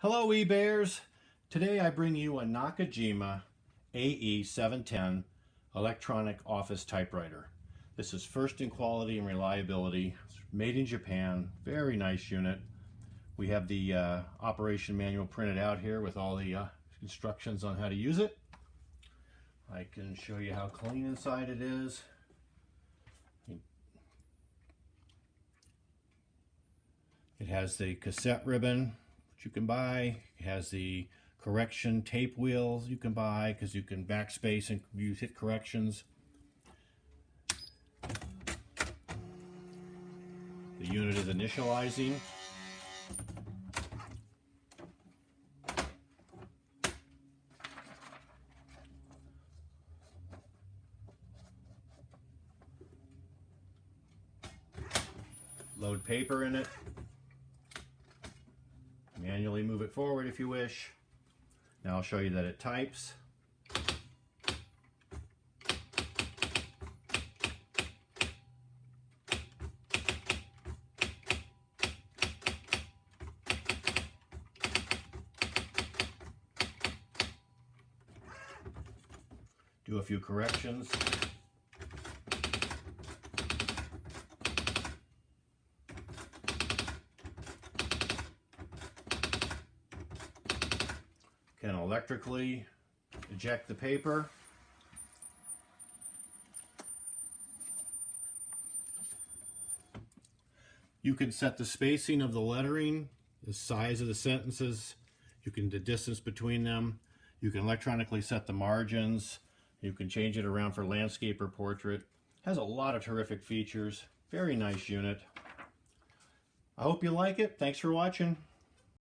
Hello eBayers! Today I bring you a Nakajima AE-710 electronic office typewriter. This is first in quality and reliability. It's made in Japan. Very nice unit. We have the operation manual printed out here with all the instructions on how to use it. I can show you how clean inside it is. It has the cassette ribbon you can buy. It has the correction tape wheels you can buy because you can backspace and hit corrections. The unit is initializing. Load paper in it. Manually move it forward if you wish. Now I'll show you that it types. Do a few corrections. Can electrically eject the paper. You can set the spacing of the lettering, the size of the sentences, the distance between them. You can electronically set the margins. You can change it around for landscape or portrait. Has a lot of terrific features. Very nice unit. I hope you like it. Thanks for watching.